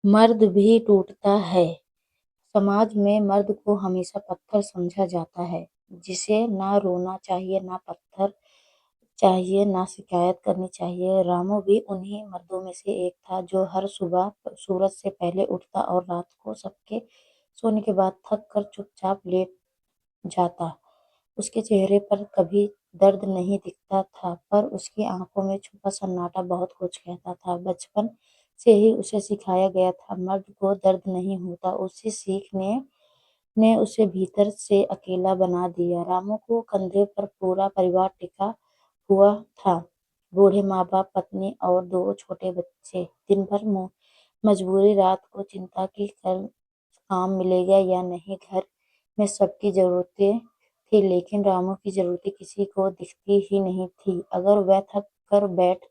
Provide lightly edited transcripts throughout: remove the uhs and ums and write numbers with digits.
मर्द भी टूटता है। समाज में मर्द को हमेशा पत्थर समझा जाता है, जिसे ना रोना चाहिए, ना पत्थर चाहिए, ना शिकायत करनी चाहिए। रामू भी उन्हीं मर्दों में से एक था जो हर सुबह सूरज से पहले उठता और रात को सबके सोने के बाद थक कर चुपचाप लेट जाता। उसके चेहरे पर कभी दर्द नहीं दिखता था, पर उसकी आंखों में छुपा सन्नाटा बहुत कुछ कहता था। बचपन से ही उसे सिखाया गया था, मर्द को दर्द नहीं होता। उसी सीख ने उसे भीतर से अकेला बना दिया। रामू को कंधे पर पूरा परिवार टिका हुआ था। बूढ़े माँ-बाप, पत्नी और 2 छोटे बच्चे। दिन भर मजबूरी, रात को चिंता कि कल काम मिलेगा या नहीं। घर में सबकी ज़रूरतें थी, लेकिन रामू की ज़रूरतें किसी को दिखती ही नहीं थी। अगर वह थक कर बैठ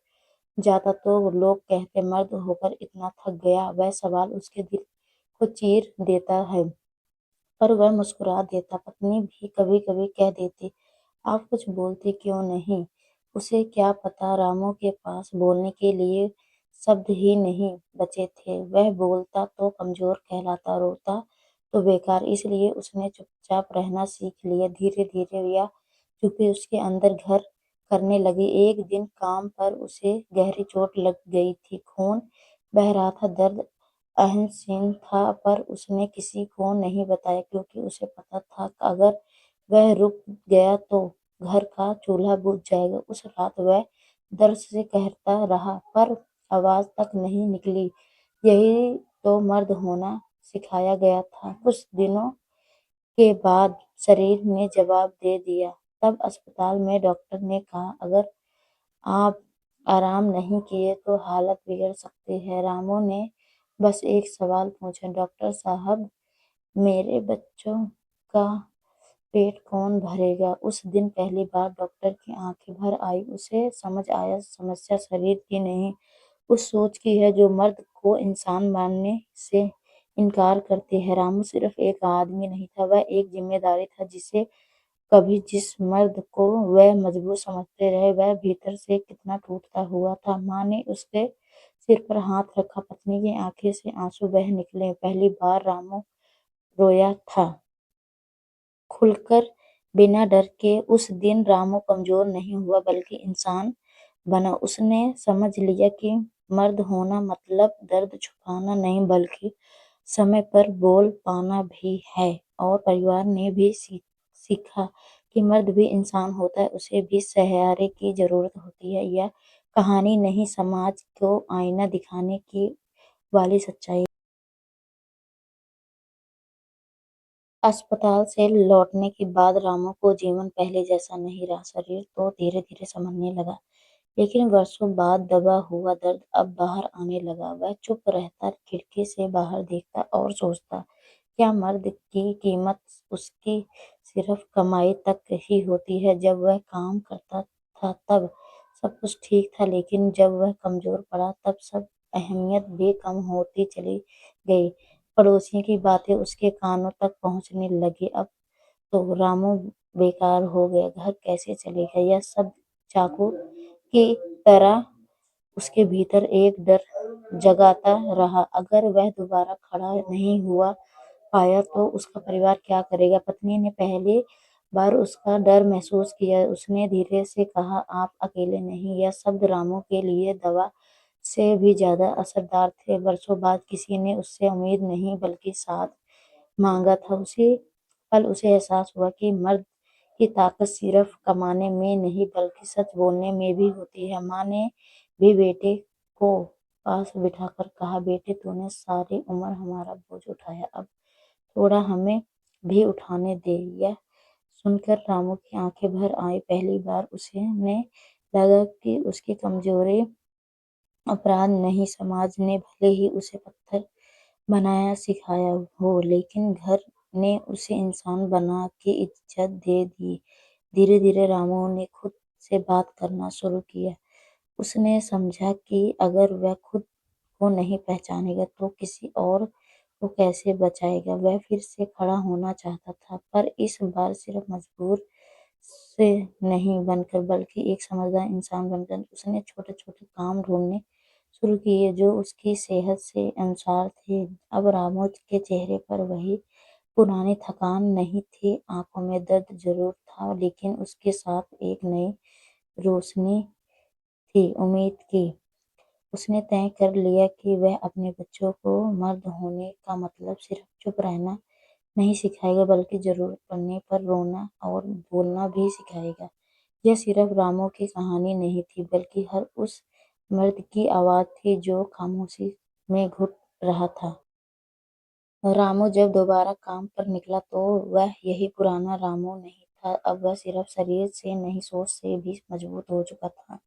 जाता तो लोग कहते, मर्द होकर इतना थक गया। वह सवाल उसके दिल को चीर देता है, पर वह मुस्कुरा देता। पत्नी भी कभी-कभी कह देती, आप कुछ बोलते क्यों नहीं? उसे क्या पता, रामू के पास बोलने के लिए शब्द ही नहीं बचे थे। वह बोलता तो कमज़ोर कहलाता, रोता तो बेकार। इसलिए उसने चुपचाप रहना सीख लिया। धीरे-धीरे यह चुप्पी उसके अंदर घर करने लगी। एक दिन काम पर उसे गहरी चोट लग गई थी। खून बह रहा था, दर्द असहनीय था, पर उसने किसी को नहीं बताया, क्योंकि उसे पता था अगर वह रुक गया तो घर का चूल्हा बुझ जाएगा। उस रात वह दर्द से कहता रहा, पर आवाज़ तक नहीं निकली। यही तो मर्द होना सिखाया गया था। कुछ दिनों के बाद शरीर ने जवाब दे दिया। तब अस्पताल में डॉक्टर ने कहा, अगर आप आराम नहीं किए तो हालत बिगड़ सकती है। रामू ने बस एक सवाल पूछा, डॉक्टर साहब, मेरे बच्चों का पेट कौन भरेगा? उस दिन पहली बार डॉक्टर की आंखें भर आई। उसे समझ आया, समस्या शरीर की नहीं, उस सोच की है जो मर्द को इंसान मानने से इनकार करती है। रामू सिर्फ एक आदमी नहीं था, वह एक जिम्मेदारी था, जिसे कभी जिस मर्द को वह मजबूर समझते रहे, वह भीतर से कितना टूटता हुआ था। माँ ने उसके सिर पर हाथ रखा, पत्नी की आंखें से आंसू बह निकले। पहली बार रामू रोया था खुलकर, बिना डर के। उस दिन रामू कमजोर नहीं हुआ, बल्कि इंसान बना। उसने समझ लिया कि मर्द होना मतलब दर्द छुपाना नहीं, बल्कि समय पर बोल पाना भी है। और परिवार ने भी सीखा कि मर्द भी इंसान होता है, उसे भी सहारे की जरूरत होती है। यह कहानी नहीं, समाज को आईना दिखाने की वाली सच्चाई। अस्पताल से लौटने के बाद रामू को जीवन पहले जैसा नहीं रहा। शरीर तो धीरे-धीरे संभलने लगा, लेकिन वर्षों बाद दबा हुआ दर्द अब बाहर आने लगा। वह चुप रहता, खिड़की से बाहर देखता और सोचता, क्या मर्द की कीमत उसकी सिर्फ कमाई तक ही होती है? जब वह काम करता था तब सब कुछ ठीक था, लेकिन जब वह कमजोर पड़ा तब सब अहमियत भी कम होती चली गई। पड़ोसियों की बातें उसके कानों तक पहुंचने लगी। अब तो रामू बेकार हो गया, घर कैसे चलेगा? यह सब चाकू की तरह उसके भीतर एक डर जगाता रहा। अगर वह दोबारा खड़ा नहीं हुआ पाया तो उसका परिवार क्या करेगा? पत्नी ने पहली बार उसका डर महसूस किया। उसने धीरे से कहा, आप अकेले नहीं। यह शब्द रामू के लिए दवा से भी ज्यादा असरदार थे। वर्षों बाद किसी ने उससे उम्मीद नहीं, बल्कि साथ मांगा था। उसी पल उसे एहसास हुआ कि मर्द की ताकत सिर्फ कमाने में नहीं, बल्कि सच बोलने में भी होती है। माँ ने भी बेटे को पास बिठाकर कहा, बेटे, तूने सारी उम्र हमारा बोझ उठाया, अब थोड़ा हमें भी उठाने दे। यह सुनकर रामू की आंखें भर आई। पहली बार उसे ने लगा कि उसकी कमजोरी अपराध नहीं। समाज ने भले ही उसे पत्थर बनाया सिखाया हो, लेकिन घर ने उसे इंसान बना के इज्जत दे दी। धीरे धीरे रामू ने खुद से बात करना शुरू किया। उसने समझा कि अगर वह खुद को नहीं पहचानेगा तो किसी और को कैसे बचाएगा। वह फिर से खड़ा होना चाहता था, पर इस बार सिर्फ मजबूर से नहीं बनकर, बल्कि एक समझदार इंसान बनकर। उसने छोटे छोटे काम ढूंढने शुरू किए जो उसकी सेहत से अनुसार थे। अब रामू के चेहरे पर वही पुरानी थकान नहीं थी, आंखों में दर्द जरूर था, लेकिन उसके साथ एक नई रोशनी थी, उम्मीद की। उसने तय कर लिया कि वह अपने बच्चों को मर्द होने का मतलब सिर्फ चुप रहना नहीं सिखाएगा, बल्कि जरूरत पड़ने पर रोना और बोलना भी सिखाएगा। यह सिर्फ रामू की कहानी नहीं थी, बल्कि हर उस मर्द की आवाज थी जो खामोशी में घुट रहा था। रामू जब दोबारा काम पर निकला तो वह यही पुराना रामू नहीं था। अब वह सिर्फ शरीर से नहीं, सोच से भी मजबूत हो चुका था।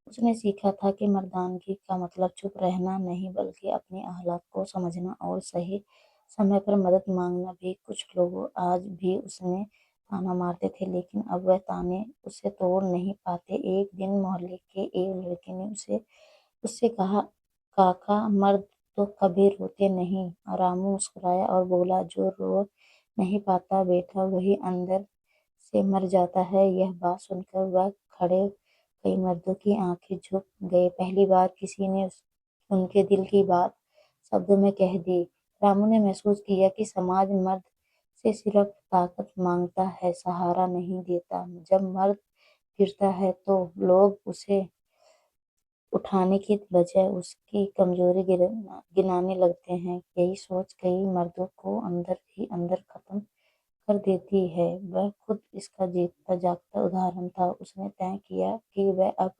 उसने सीखा था कि मर्दानगी का मतलब चुप रहना नहीं, बल्कि अपने हालात को समझना और सही समय पर मदद मांगना भी। कुछ लोग आज भी उसने ताना मारते थे, लेकिन अब वह ताने उसे तोड़ नहीं पाते। एक दिन मोहल्ले के एक लड़के ने उसे उससे कहा, काका, मर्द तो कभी रोते नहीं। रामू मुस्कुराया और बोला, जो रो नहीं पाता बेटा, वही अंदर से मर जाता है। यह बात सुनकर वह खड़े कई मर्दों की आंखें झुक गई। पहली बार किसी ने उनके दिल की बात शब्दों में कह दी। रामू ने महसूस किया कि समाज मर्द से सिर्फ ताकत मांगता है, सहारा नहीं देता। जब मर्द गिरता है तो लोग उसे उठाने की बजाय उसकी कमजोरी गिनाने लगते हैं। यही सोच कई मर्दों को अंदर ही अंदर खत्म कर देती है। वह खुद इसका जीता जागता उदाहरण था। उसने तय किया कि वह अब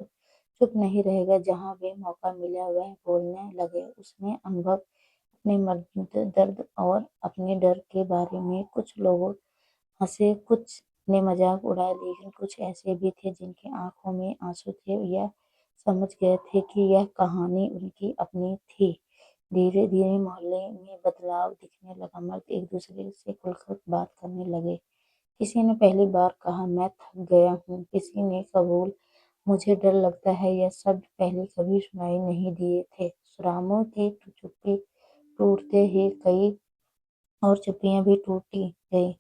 चुप नहीं रहेगा। जहां भी मौका मिला वह बोलने लगे। उसने अनुभव, अपने मर्द दर्द और अपने डर के बारे में कुछ लोगों हंसे, कुछ ने मजाक उड़ाया, लेकिन कुछ ऐसे भी थे जिनकी आंखों में आंसू थे। यह समझ गए थे कि यह कहानी उनकी अपनी थी। धीरे धीरे मोहल्ले में बदलाव दिखने लगा। मर्द एक दूसरे से खुलकर बात करने लगे। किसी ने पहली बार कहा, मैं थक गया हूँ। किसी ने कबूल, मुझे डर लगता है। यह शब्द पहले कभी सुनाई नहीं दिए थे। रामू की चुप्पी टूटते ही कई और चुप्पियां भी टूटी गई।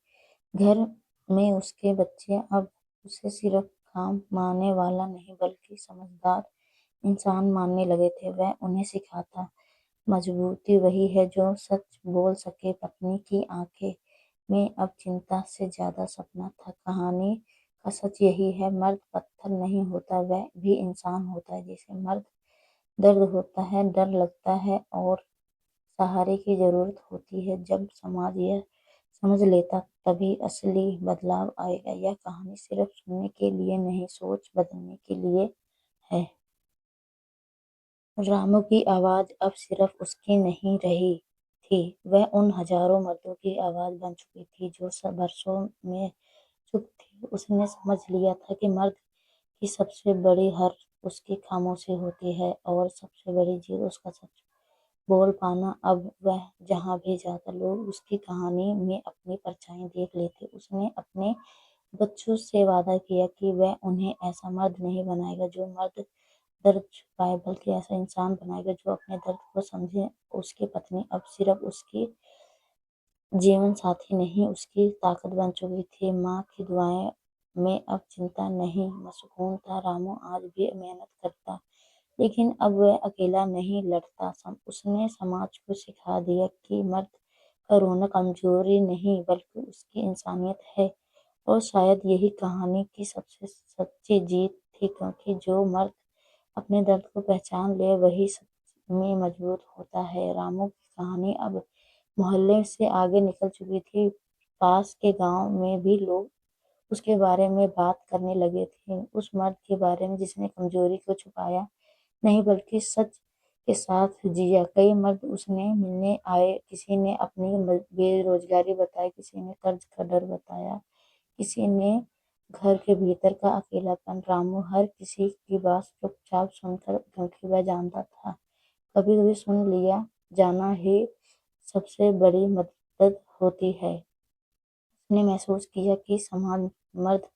घर में उसके बच्चे अब उसे सिर्फ काम मानने वाला नहीं, बल्कि समझदार इंसान मानने लगे थे। वह उन्हें सिखाता, मजबूती वही है जो सच बोल सके। पत्नी की आंखें में अब चिंता से ज्यादा सपना था। कहानी का सच यही है, मर्द पत्थर नहीं होता, वह भी इंसान होता है। जैसे मर्द दर्द होता है, डर लगता है और सहारे की जरूरत होती है। जब समाज यह समझ लेता, तभी असली बदलाव आएगा। यह कहानी सिर्फ सुनने के लिए नहीं, सोच बदलने के लिए है। रामू की आवाज अब सिर्फ उसकी नहीं रही थी, वह उन हजारों मर्दों की आवाज बन चुकी थी जो सब बरसों में चुप थे। उसने समझ लिया था कि मर्द की सबसे बड़ी हार उसकी खामोशी होती है और सबसे बड़ी जीत उसका सच बोल पाना। अब वह जहाँ भी जाता, लोग उसकी कहानी में अपनी परछाई देख लेते। उसने अपने बच्चों से वादा किया कि वह उन्हें ऐसा मर्द नहीं बनाएगा जो मर्द दर्द छुपाए, बल्कि ऐसा इंसान बनाएगा जो अपने दर्द को समझे। उसकी पत्नी अब सिर्फ उसकी जीवन साथी नहीं, उसकी ताकत बन चुकी थी। माँ की दुआएं में अब चिंता नहीं, सुकून था। रामू आज भी मेहनत करता, लेकिन अब वह अकेला नहीं लड़ता। उसने समाज को सिखा दिया कि मर्द का रोना कमजोरी नहीं, बल्कि उसकी इंसानियत है। और शायद यही कहानी की सबसे सच्ची जीत थी, क्योंकि जो मर्द अपने दर्द को पहचान ले वही सच में मजबूत होता है। रामू की कहानी अब मोहल्ले से आगे निकल चुकी थी। पास के गांव में भी लोग उसके बारे में बात करने लगे थे, उस मर्द के बारे में जिसने कमजोरी को छुपाया नहीं, बल्कि सच के साथ जिया। कई मर्द उसने मिलने आए, किसी ने अपनी बेरोजगारी बताई, किसी ने कर्ज का डर बताया, किसी ने घर के भीतर का अकेलापन। रामू हर किसी की बात चुपचाप सुनकर, क्योंकि वह जानता था कभी कभी सुन लिया जाना ही सबसे बड़ी मदद होती है। उसने महसूस किया कि समाज मर्द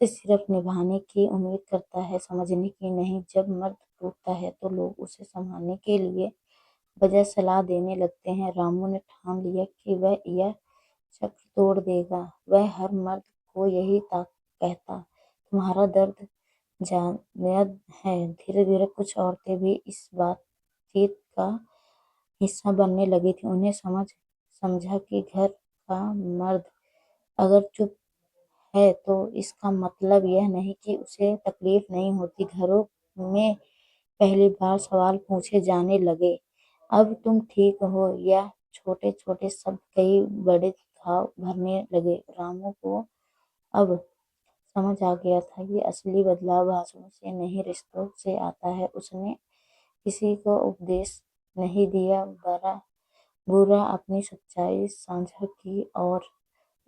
से सिर्फ निभाने की उम्मीद करता है, समझने की नहीं। जब मर्द टूटता है तो लोग उसे संभालने के लिए बजाय सलाह देने लगते हैं। रामू ने ठान लिया कि वह यह चक्र तोड़ देगा। वह हर मर्द को यही कहता, तुम्हारा दर्द जायज है। धीरे धीरे कुछ औरतें भी इस बात बातचीत का हिस्सा बनने लगी थी। उन्हें समझा कि घर का मर्द अगर चुप है तो इसका मतलब यह नहीं कि उसे तकलीफ नहीं होती। घरों में पहली बार सवाल पूछे जाने लगे, अब तुम ठीक हो? या छोटे छोटे शब्द कई बड़े घाव भरने लगे। रामू को अब समझ आ गया था कि असली बदलाव भाषणों से नहीं रिश्तों से आता है। उसने किसी को उपदेश नहीं दिया, बरा बुरा अपनी सच्चाई साझा की और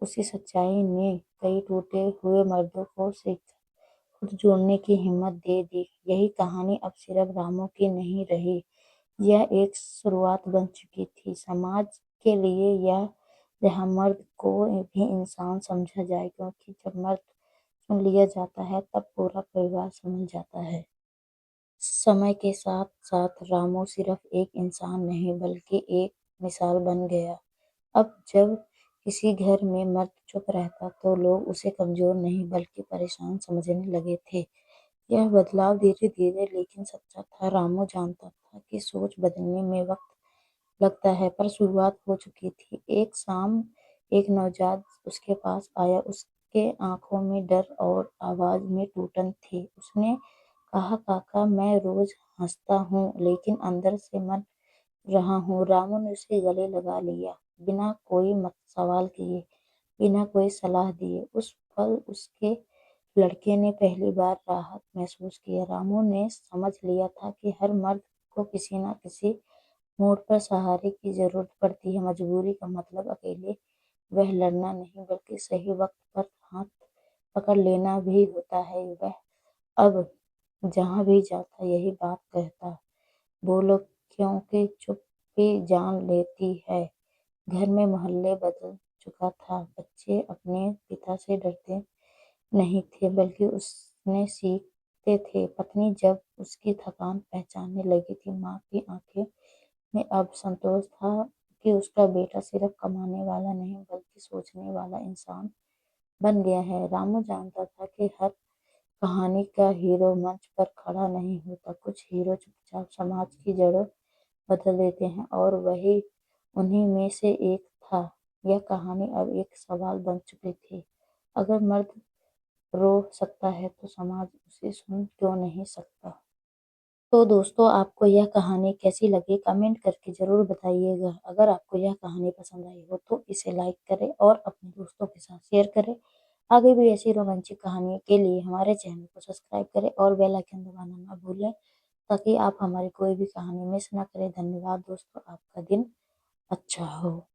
उसी सच्चाई ने कई टूटे हुए मर्दों को खुद जोड़ने की हिम्मत दे दी। यही कहानी अब सिर्फ रामू की नहीं रही, यह एक शुरुआत बन चुकी थी समाज के लिए, यह जहाँ मर्द को भी इंसान समझा जाए, क्योंकि जब मर्द सुन लिया जाता है तब पूरा परिवार समझ जाता है। समय के साथ साथ रामू सिर्फ एक इंसान नहीं बल्कि एक मिसाल बन गया। अब जब किसी घर में मर्द चुप रहता तो लोग उसे कमजोर नहीं बल्कि परेशान समझने लगे थे। यह बदलाव धीरे धीरे लेकिन सच्चा था। रामू जानता था कि सोच बदलने में वक्त लगता है, पर शुरुआत हो चुकी थी। एक शाम एक नवजात उसके पास आया। उसके आंखों में डर और आवाज में टूटन थी। उसने कहा, काका, मैं रोज हंसता हूँ लेकिन अंदर से मर रहा हूँ। रामू ने उसे गले लगा लिया, बिना कोई मत सवाल किए, बिना कोई सलाह दिए। उस पल उसके लड़के ने पहली बार राहत महसूस किया। रामू ने समझ लिया था कि हर मर्द को किसी न किसी मोड़ पर सहारे की जरूरत पड़ती है। मजबूरी का मतलब अकेले वह लड़ना नहीं बल्कि सही वक्त पर हाथ पकड़ लेना भी होता है। वह अब जहाँ भी जाता यही बात कहता, बोलो क्योंकि चुप्पी जान लेती है। घर में मोहल्ले बदल चुका था। बच्चे अपने पिता से डरते नहीं थे बल्कि उसने सीखते थे। पत्नी जब उसकी थकान पहचानने लगी थी, माँ की आंखें में अब संतोष था कि उसका बेटा सिर्फ कमाने वाला नहीं बल्कि सोचने वाला इंसान बन गया है। रामू जानता था कि हर कहानी का हीरो मंच पर खड़ा नहीं होता। कुछ हीरो चुपचाप समाज की जड़ों बदल देते हैं और वही उन्हीं में से एक था। यह कहानी अब एक सवाल बन चुकी थी, अगर मर्द रो सकता है तो समाज उसे सुन क्यों नहीं सकता। तो दोस्तों, आपको यह कहानी कैसी लगी कमेंट करके ज़रूर बताइएगा। अगर आपको यह कहानी पसंद आई हो तो इसे लाइक करें और अपने दोस्तों के साथ शेयर करें। आगे भी ऐसी रोमांचक कहानियों के लिए हमारे चैनल को सब्सक्राइब करें और बेल आइकन दबाना ना भूलें, ताकि आप हमारी कोई भी कहानी मिस ना करें। धन्यवाद दोस्तों, आपका दिन अच्छा हो।